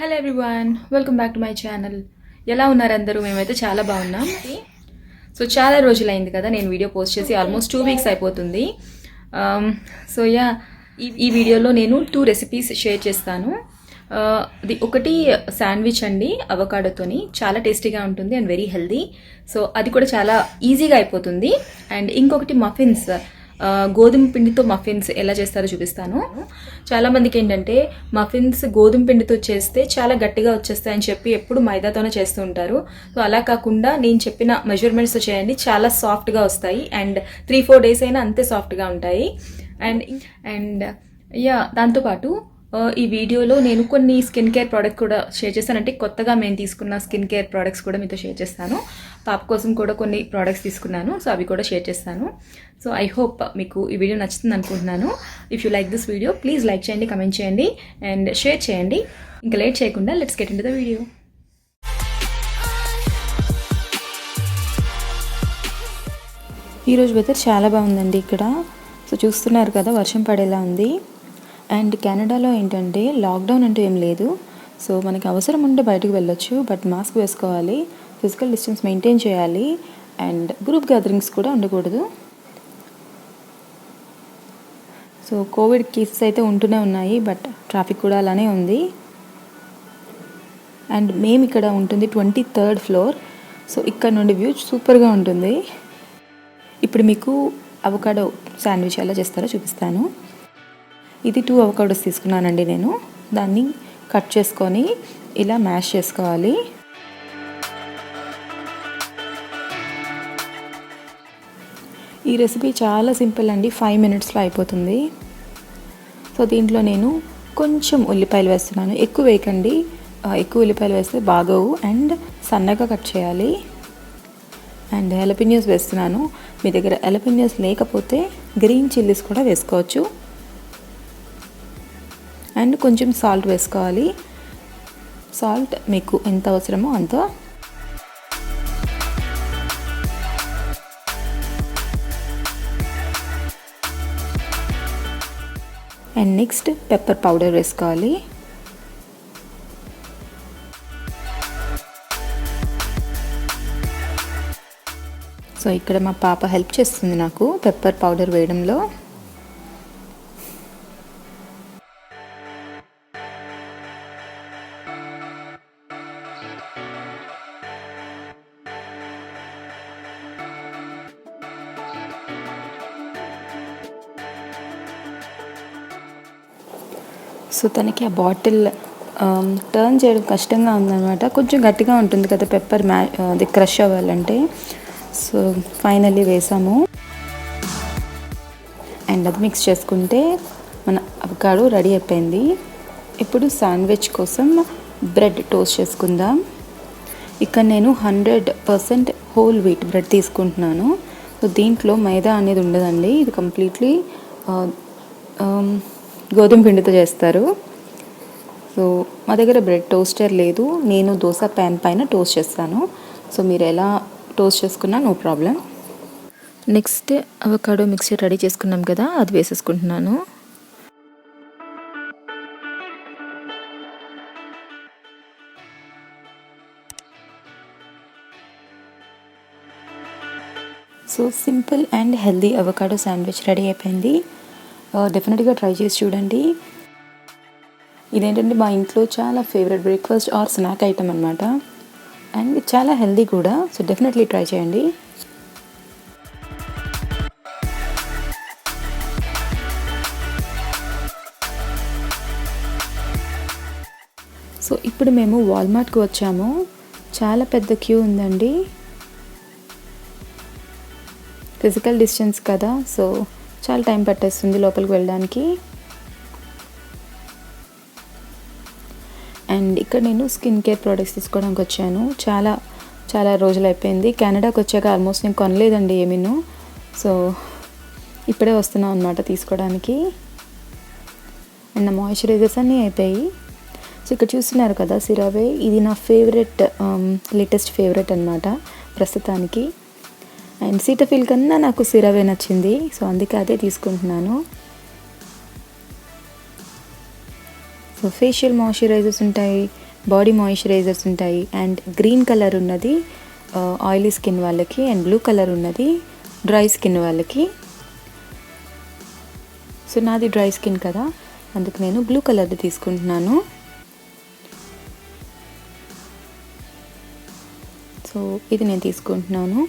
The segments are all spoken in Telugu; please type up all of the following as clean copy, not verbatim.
Hello everyone, welcome back to my channel. ఎలా ఉన్నారు అందరూ? మేమైతే చాలా బాగున్నాం. సో చాలా రోజులైంది కదా నేను వీడియో పోస్ట్ చేసి, ఆల్మోస్ట్ 2 వీక్స్ అయిపోతుంది. సో ఈ వీడియోలో నేను 2 రెసిపీస్ షేర్ చేస్తాను. అది ఒకటి శాండ్విచ్ అండి, అవకాడోతోని చాలా టేస్టీగా ఉంటుంది అండ్ వెరీ హెల్దీ. సో అది కూడా చాలా ఈజీగా అయిపోతుంది. అండ్ ఇంకొకటి మఫిన్స్, గోధుమ పిండితో మఫిన్స్ ఎలా చేస్తారో చూపిస్తాను. చాలామందికి ఏంటంటే మఫిన్స్ గోధుమ పిండితో చేస్తే చాలా గట్టిగా వచ్చేస్తాయని చెప్పి ఎప్పుడు మైదాతోనే చేస్తూ ఉంటారు. సో అలా కాకుండా నేను చెప్పిన మెజర్మెంట్స్తో చేయండి, చాలా సాఫ్ట్గా వస్తాయి అండ్ 3-4 డేస్ అయినా అంతే సాఫ్ట్గా ఉంటాయి. అండ్ దాంతోపాటు ఈ వీడియోలో నేను కొన్ని స్కిన్ కేర్ ప్రోడక్ట్ కూడా షేర్ చేస్తాను. అంటే కొత్తగా మేము తీసుకున్న స్కిన్ కేర్ ప్రోడక్ట్స్ కూడా మీతో షేర్ చేస్తాను. పాప కోసం కూడా కొన్ని ప్రోడక్ట్స్ తీసుకున్నాను, సో అవి కూడా షేర్ చేస్తాను. సో ఐ హోప్ మీకు ఈ వీడియో నచ్చుతుంది అనుకుంటున్నాను. If you like this video please like చేయండి, కమెంట్ చేయండి అండ్ షేర్ చేయండి. ఇంకా లేట్ చేయకుండా let's get into the video. ఈరోజు వెదర్ చాలా బాగుందండి ఇక్కడ. సో చూస్తున్నారు కదా, వర్షం పడేలా ఉంది. అండ్ కెనడాలో ఏంటంటే లాక్డౌన్ అంటూ ఏం లేదు. సో మనకి అవసరం ఉంటే బయటకు వెళ్ళొచ్చు, బట్ మాస్క్ వేసుకోవాలి, ఫిజికల్ డిస్టెన్స్ మెయింటైన్ చేయాలి అండ్ గ్రూప్ గ్యాదరింగ్స్ కూడా ఉండకూడదు. సో కోవిడ్ కేసెస్ అయితే ఉంటూనే ఉన్నాయి, బట్ ట్రాఫిక్ కూడా అలానే ఉంది. అండ్ మేము ఇక్కడ ఉంటుంది 23rd ఫ్లోర్. సో ఇక్కడ నుండి వ్యూ సూపర్గా ఉంటుంది. ఇప్పుడు మీకు అవకాడో శాండ్విచ్ ఎలా చేస్తారో చూపిస్తాను. ఇది 2 అవకాడోస్ తీసుకున్నానండి నేను. దాన్ని కట్ చేసుకొని ఇలా మ్యాష్ చేసుకోవాలి. ఈ రెసిపీ చాలా సింపుల్ అండి, 5 మినిట్స్లో అయిపోతుంది. సో దీంట్లో నేను కొంచెం ఉల్లిపాయలు వేస్తున్నాను, ఎక్కువ వేయకండి, ఎక్కువ ఉల్లిపాయలు వేస్తే బాగోవు. అండ్ సన్నగా కట్ చేయాలి. అండ్ జలాపెనోస్ వేస్తున్నాను. మీ దగ్గర జలాపెనోస్ లేకపోతే గ్రీన్ చిల్లీస్ కూడా వేసుకోవచ్చు. అండ్ కొంచెం సాల్ట్ వేసుకోవాలి. సాల్ట్ మీకు ఎంత అవసరమో అంత. అండ్ నెక్స్ట్ పెప్పర్ పౌడర్ వేసుకోవాలి. సో ఇక్కడ మా పాప హెల్ప్ చేస్తుంది నాకు పెప్పర్ పౌడర్ వేయడంలో. సో తనకి ఆ బాటిల్ టర్న్ చేయడం కష్టంగా ఉందన్నమాట, కొంచెం గట్టిగా ఉంటుంది కదా పెప్పర్ అది క్రష్ అవ్వాలంటే. సో ఫైనల్లీ వేసాము అండ్ అది మిక్స్ చేసుకుంటే మన అవకాడో రెడీ అయిపోయింది. ఇప్పుడు శాండ్విచ్ కోసం బ్రెడ్ టోస్ట్ చేసుకుందాం. ఇక్కడ నేను 100% హోల్ వీట్ బ్రెడ్ తీసుకుంటున్నాను. సో దీంట్లో మైదా అనేది ఉండదండి, ఇది కంప్లీట్లీ గోధుమ పిండితో చేస్తారు. సో మా దగ్గర బ్రెడ్ టోస్టర్ లేదు, నేను దోశ ప్యాన్ పైన టోస్ట్ చేస్తాను. సో మీరు ఎలా టోస్ట్ చేసుకున్నా no problem. Next avocado mixture ready చేసుకున్నాం కదా, అది వేసేసుకుంటున్నాను. So simple and healthy avocado sandwich ready అయిపోయింది. డెఫినెట్గా ట్రై చేసి చూడండి. ఇదేంటంటే మా ఇంట్లో చాలా favourite breakfast or snack item అనమాట. అండ్ చాలా హెల్దీ కూడా. సో డెఫినెట్లీ ట్రై చేయండి. సో ఇప్పుడు మేము వాల్మార్ట్కి వచ్చాము. చాలా పెద్ద క్యూ ఉందండి. ఫిజికల్ డిస్టెన్స్ కదా, సో చాలా టైం పట్టేస్తుంది లోపలికి వెళ్ళడానికి. అండ్ ఇక్కడ నేను స్కిన్ కేర్ ప్రోడక్ట్స్ తీసుకోవడానికి వచ్చాను. చాలా రోజులు అయిపోయింది. కెనడాకి వచ్చాక ఆల్మోస్ట్ నేను కొనలేదండి ఏమీను. సో ఇప్పుడే వస్తున్నాం అనమాట తీసుకోవడానికి. అండ్ నా మాయిశ్చరైజర్స్ అన్నీ అయిపోయాయి. సో ఇక్కడ చూస్తున్నారు కదా సిరావే, ఇది నా ఫేవరెట్, లేటెస్ట్ ఫేవరెట్ అనమాట ప్రస్తుతానికి. అండ్ సీటాఫిల్ కన్నా నాకు సిరావే నచ్చింది, సో అందుకే అదే తీసుకుంటున్నాను. సో ఫేషియల్ మాయిశ్చరైజర్స్ ఉంటాయి, బాడీ మాయిశ్చరైజర్స్ ఉంటాయి. అండ్ గ్రీన్ కలర్ ఉన్నది ఆయిలీ స్కిన్ వాళ్ళకి, అండ్ బ్లూ కలర్ ఉన్నది డ్రై స్కిన్ వాళ్ళకి. సో నాది డ్రై స్కిన్ కదా, అందుకు నేను బ్లూ కలర్ది తీసుకుంటున్నాను. సో ఇది నేను తీసుకుంటున్నాను.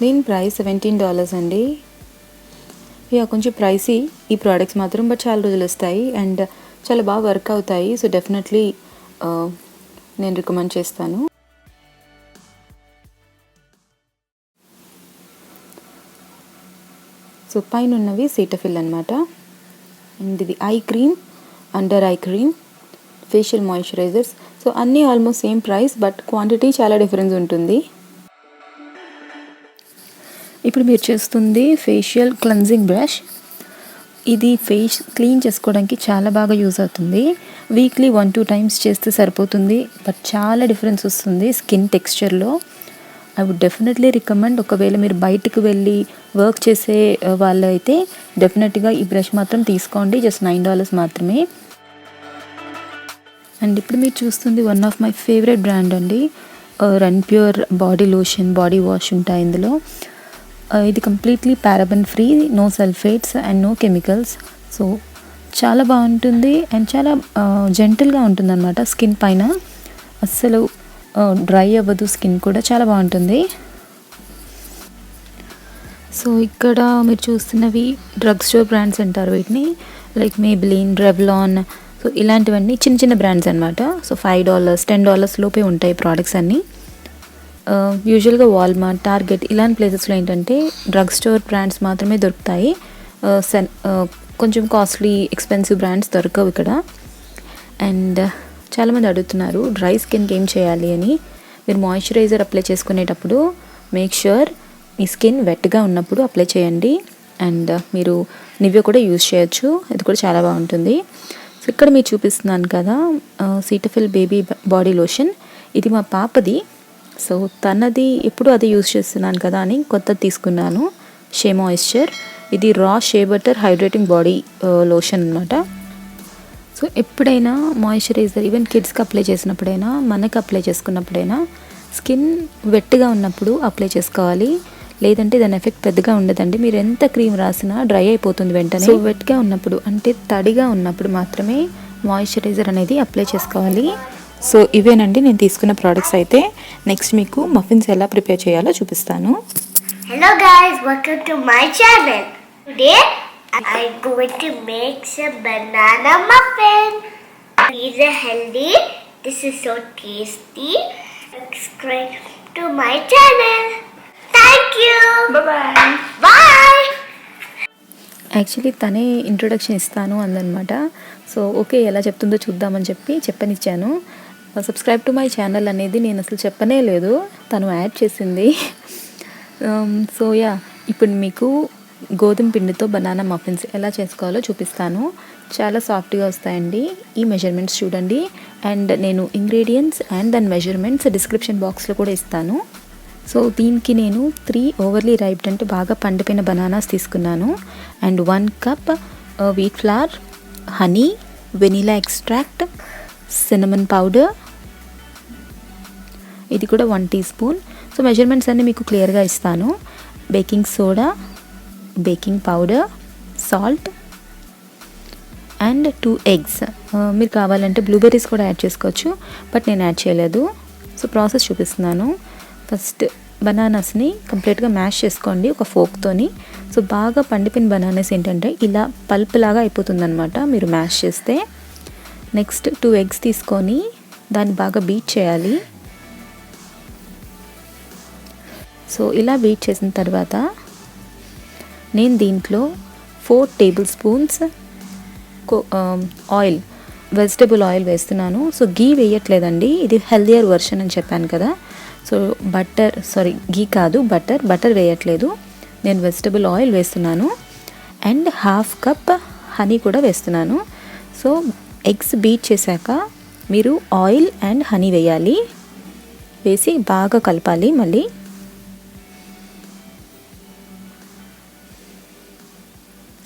దీని ప్రైస్ $17 అండి. ఇక కొంచెం ప్రైసీ ఈ ప్రోడక్ట్స్ మాత్రం, బట్ చాలా రోజులు వస్తాయి అండ్ చాలా బాగా వర్క్ అవుతాయి. సో డెఫినెట్లీ నేను రికమెండ్ చేస్తాను. సో పైన ఉన్నవి సీటఫిల్ అనమాట. అండ్ ఇది eye cream, under eye cream, facial moisturisers. So అన్నీ almost same price, but quantity చాలా డిఫరెన్స్ ఉంటుంది. ఇప్పుడు మీరు చేస్తుంది ఫేషియల్ క్లెన్జింగ్ బ్రష్. ఇది ఫేస్ క్లీన్ చేసుకోవడానికి చాలా బాగా యూజ్ అవుతుంది. వీక్లీ 1-2 టైమ్స్ చేస్తే సరిపోతుంది, బట్ చాలా డిఫరెన్స్ వస్తుంది స్కిన్ టెక్స్చర్లో. I would definitely recommend. ఒకవేళ మీరు బయటకు వెళ్ళి వర్క్ చేసే వాళ్ళు అయితే డెఫినెట్గా ఈ బ్రష్ మాత్రం తీసుకోండి. జస్ట్ $9 మాత్రమే. అండ్ ఇప్పుడు మీరు చూస్తుంది one of my favourite brand అండి, run pure body lotion, body wash ఉంటాయి ఇందులో. ఇది completely paraben free, no sulphates and no chemicals. So చాలా బాగుంటుంది అండ్ చాలా జెంటిల్గా ఉంటుంది అనమాట స్కిన్ పైన. అస్సలు డ్రై అవ్వదు, స్కిన్ కూడా చాలా బాగుంటుంది. సో ఇక్కడ మీరు చూస్తున్నవి డ్రగ్ స్టోర్ బ్రాండ్స్ అంటారు వీటిని, లైక్ మేబిలిన్, రెవ్లాన్. సో ఇలాంటివన్నీ చిన్న చిన్న బ్రాండ్స్ అనమాట. సో $5, $10 లోపే ఉంటాయి ప్రోడక్ట్స్ అన్నీ. యూజువల్గా వాల్మార్ట్, టార్గెట్ ఇలాంటి ప్లేసెస్లో ఏంటంటే డ్రగ్ స్టోర్ బ్రాండ్స్ మాత్రమే దొరుకుతాయి. కొంచెం కాస్ట్లీ ఎక్స్పెన్సివ్ బ్రాండ్స్ దొరకవు ఇక్కడ. అండ్ చాలామంది అడుగుతున్నారు డ్రై స్కిన్కి ఏం చేయాలి అని. మీరు మాయిశ్చరైజర్ అప్లై చేసుకునేటప్పుడు మేక్ ష్యూర్ మీ స్కిన్ వెట్గా ఉన్నప్పుడు అప్లై చేయండి. అండ్ మీరు నివ్య కూడా యూజ్ చేయొచ్చు, ఇది కూడా చాలా బాగుంటుంది. సో ఇక్కడ మీరు చూపిస్తున్నాను కదా సీటఫిల్ బేబీ బాడీ లోషన్, ఇది మా పాపది. సో తనది ఎప్పుడు అది యూజ్ చేస్తున్నాను కదా అని కొత్తది తీసుకున్నాను, షే మాయిశ్చర్. ఇది రా షే బటర్ హైడ్రేటింగ్ బాడీ లోషన్ అనమాట. సో ఎప్పుడైనా మాయిశ్చరైజర్ ఈవెన్ కిడ్స్కి అప్లై చేసినప్పుడైనా, మనకు అప్లై చేసుకున్నప్పుడైనా స్కిన్ వెట్గా ఉన్నప్పుడు అప్లై చేసుకోవాలి. లేదంటే దాని ఎఫెక్ట్ పెద్దగా ఉండదండి. మీరు ఎంత క్రీమ్ రాసినా డ్రై అయిపోతుంది వెంటనే. సో వెట్గా ఉన్నప్పుడు అంటే తడిగా ఉన్నప్పుడు మాత్రమే మాయిశ్చరైజర్ అనేది అప్లై చేసుకోవాలి. సో ఇవేనండి నేను తీసుకున్న ప్రోడక్ట్స్. అయితే నెక్స్ట్ మీకు మఫిన్స్ ఎలా ప్రిపేర్ చేయాలో చూపిస్తాను. Hello guys, welcome to my channel. Today I'm going to make some banana muffin. These are healthy. This is so tasty. Subscribe to my channel. Thank you. Bye-bye. Bye. Actually తనే ఇంట్రొడక్షన్ ఇస్తాను అందనమాట. సో ఓకే ఎలా చెప్తుందో చూద్దామని చెప్పనిచ్చాను. సబ్స్క్రైబ్ టు మై ఛానల్ అనేది నేను అసలు చెప్పనే లేదు, తను యాడ్ చేసింది. సో యా, ఇప్పుడు మీకు గోధుమ పిండితో బనానా మఫిన్స్ ఎలా చేసుకోవాలో చూపిస్తాను. చాలా సాఫ్ట్గా వస్తాయండి. ఈ మెజర్మెంట్స్ చూడండి. అండ్ నేను ఇంగ్రీడియంట్స్ అండ్ దాని మెజర్మెంట్స్ డిస్క్రిప్షన్ బాక్స్లో కూడా ఇస్తాను. సో దీనికి నేను 3 ఓవర్లీ రైప్డ్ అంటే బాగా పండిపోయిన బనానాస్ తీసుకున్నాను. And 1 cup wheat flower, honey, vanilla extract, cinnamon powder, ఇది కూడా 1 టీ స్పూన్. సో మెజర్మెంట్స్ అన్నీ మీకు క్లియర్గా ఇస్తాను. Baking soda, baking powder, salt and 2 eggs. మీరు కావాలంటే బ్లూబెర్రీస్ కూడా యాడ్ చేసుకోవచ్చు, బట్ నేను యాడ్ చేయలేదు. సో ప్రాసెస్ చూపిస్తున్నాను. ఫస్ట్ బనానాస్ని కంప్లీట్గా మ్యాష్ చేసుకోండి ఒక ఫోక్తోని. సో బాగా పండిపోయిన బనానాస్ ఏంటంటే ఇలా పల్ప్ లాగా అయిపోతుందన్నమాట మీరు మ్యాష్ చేస్తే. నెక్స్ట్ 2 ఎగ్స్ తీసుకొని దాన్ని బాగా బీట్ చేయాలి. సో ఇలా బీట్ చేసిన తర్వాత నేను దీంట్లో 4 table spoons oil, vegetable oil వేస్తున్నాను. సో గీ వేయట్లేదండి, ఇది హెల్దియర్ వర్షన్ అని చెప్పాను కదా. సో గీ కాదు, బటర్ వేయట్లేదు, నేను వెజిటబుల్ ఆయిల్ వేస్తున్నాను. అండ్ 1/2 కప్ హనీ కూడా వేస్తున్నాను. సో ఎగ్స్ బీట్ చేశాక మీరు ఆయిల్ అండ్ హనీ వేయాలి, వేసి బాగా కలపాలి. మళ్ళీ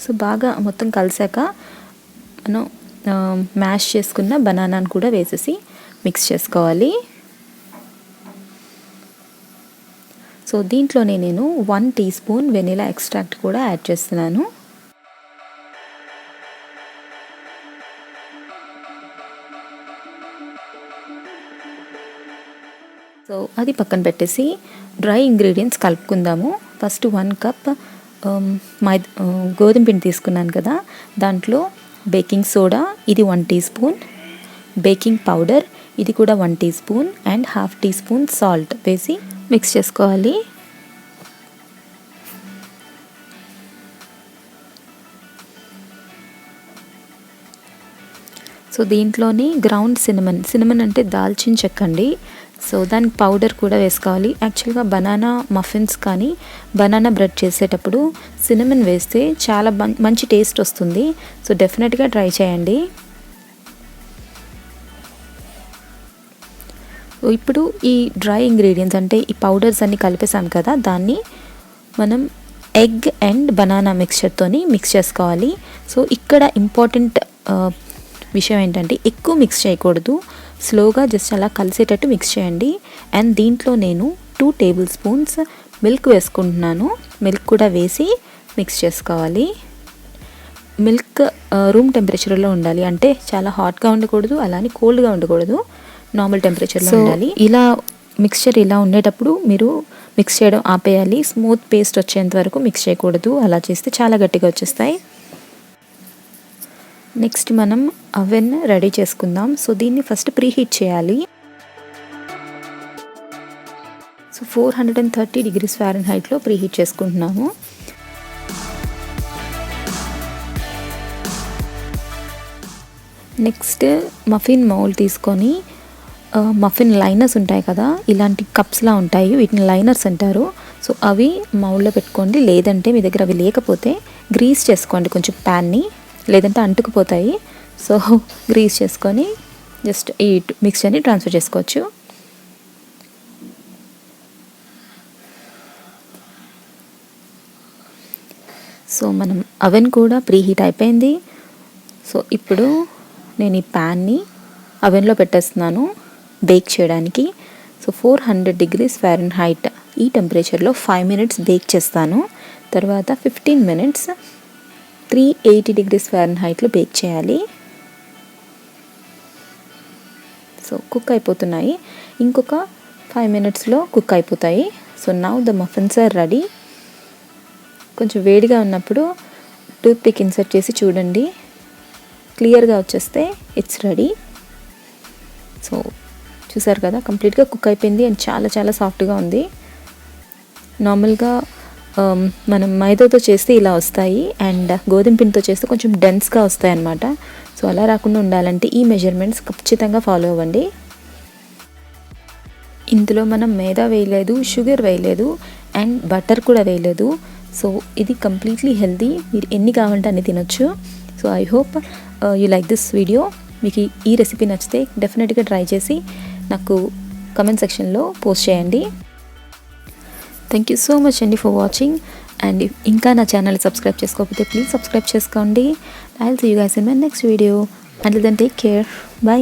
సో బాగా మొత్తం కలిసాక మనం మ్యాష్ చేసుకున్న బనానాను కూడా వేసేసి మిక్స్ చేసుకోవాలి. సో దీంట్లోనే నేను 1 టీ స్పూన్ వెనిలా ఎక్స్ట్రాక్ట్ కూడా యాడ్ చేస్తున్నాను. సో అది పక్కన పెట్టేసి డ్రై ఇంగ్రీడియంట్స్ కలుపుకుందాము. ఫస్ట్ 1 కప్ గోధుమ పిండి తీసుకున్నాను కదా, దాంట్లో బేకింగ్ సోడా ఇది 1 టీ స్పూన్, బేకింగ్ పౌడర్ ఇది కూడా 1 teaspoon and half teaspoon salt వేసి మిక్స్ చేసుకోవాలి. సో దీంట్లోని గ్రౌండ్ సినమన్ అంటే దాల్చిన చెక్క అండి. సో దానికి పౌడర్ కూడా వేసుకోవాలి. యాక్చువల్గా బనానా మఫిన్స్ కానీ బనానా బ్రెడ్ చేసేటప్పుడు సినమన్ వేస్తే చాలా మంచి టేస్ట్ వస్తుంది. సో డెఫినెట్గా ట్రై చేయండి. ఇప్పుడు ఈ డ్రై ఇంగ్రీడియంట్స్ అంటే ఈ పౌడర్స్ అన్నీ కలిపేసాం కదా, దాన్ని మనం ఎగ్ అండ్ బనానా మిక్స్చర్తోని మిక్స్ చేసుకోవాలి. సో ఇక్కడ ఇంపార్టెంట్ విషయం ఏంటంటే ఎక్కువ మిక్స్ చేయకూడదు, స్లోగా జస్ట్ అలా కలిసేటట్టు మిక్స్ చేయండి. అండ్ దీంట్లో నేను 2 టేబుల్ స్పూన్స్ మిల్క్ వేసుకుంటున్నాను. మిల్క్ కూడా వేసి మిక్స్ చేసుకోవాలి. మిల్క్ రూమ్ టెంపరేచర్లో ఉండాలి, అంటే చాలా హాట్గా ఉండకూడదు, అలానే కోల్డ్గా ఉండకూడదు, నార్మల్ టెంపరేచర్లో ఉండాలి. ఇలా మిక్స్చర్ ఇలా ఉండేటప్పుడు మీరు మిక్స్ చేయడం ఆపేయాలి. స్మూత్ పేస్ట్ వచ్చేంత వరకు మిక్స్ చేయకూడదు, అలా చేస్తే చాలా గట్టిగా వచ్చేస్తాయి. నెక్స్ట్ మనం అవెన్ రెడీ చేసుకుందాం. సో దీన్ని ఫస్ట్ ప్రీహీట్ చేయాలి. సో 430 డిగ్రీస్ ఫారెన్హైట్లో ప్రీహీట్ చేసుకుంటున్నాము. నెక్స్ట్ మఫిన్ మౌల్ తీసుకొని మఫిన్ లైనర్స్ ఉంటాయి కదా, ఇలాంటి కప్స్లా ఉంటాయి, వీటిని లైనర్స్ అంటారు. సో అవి మౌల్లో పెట్టుకోండి, లేదంటే మీ దగ్గర అవి లేకపోతే గ్రీస్ చేసుకోండి కొంచెం ప్యాన్ని, లేదంటే అంటుకుపోతాయి. సో గ్రీస్ చేసుకొని జస్ట్ ఈ మిక్స్చర్ని ట్రాన్స్ఫర్ చేసుకోవచ్చు. సో మనం అవెన్ కూడా ప్రీహీట్ అయిపోయింది. సో ఇప్పుడు నేను ఈ ప్యాన్ని అవెన్లో పెట్టేస్తున్నాను బేక్ చేయడానికి. సో 400 డిగ్రీస్ ఫారెన్హైట్ ఈ టెంపరేచర్లో 5 మినిట్స్ బేక్ చేస్తాను. తర్వాత 15 మినిట్స్ 380 డిగ్రీస్ ఫారెన్హైట్లో బేక్ చేయాలి. సో కుక్ అయిపోతున్నాయి, ఇంకొక 5 మినిట్స్లో కుక్ అయిపోతాయి. So now the muffins are ready. కొంచెం వేడిగా ఉన్నప్పుడు టూత్ పిక్ ఇన్సర్ట్ చేసి చూడండి, క్లియర్గా వచ్చేస్తే ఇట్స్ రెడీ. సో చూసారు కదా, కంప్లీట్గా కుక్ అయిపోయింది అండ్ చాలా చాలా సాఫ్ట్గా ఉంది. నార్మల్గా మనం మైదాతో చేస్తే ఇలా వస్తాయి అండ్ గోధుమ పిండితో చేస్తే కొంచెం డెన్స్గా వస్తాయి అన్నమాట. సో అలా రాకుండా ఉండాలంటే ఈ మెజర్మెంట్స్ ఖచ్చితంగా ఫాలో అవ్వండి. ఇందులో మనం మైదా వేయలేదు, షుగర్ వేయలేదు అండ్ బటర్ కూడా వేయలేదు. సో ఇది కంప్లీట్లీ హెల్తీ, మీరు ఎన్ని కావాలంటే అన్ని తినొచ్చు. So I hope you like this video. మీకు ఈ రెసిపీ నచ్చితే డెఫినెట్గా ట్రై చేసి నాకు కమెంట్ సెక్షన్లో పోస్ట్ చేయండి. థ్యాంక్ యూ సో మచ్ అండి ఫర్ వాచింగ్. అండ్ ఇంకా నా ఛానల్ సబ్స్క్రైబ్ చేసుకోకపోతే ప్లీజ్ సబ్స్క్రైబ్ చేసుకోండి. I will see you guys in my next video. Until then take care. By.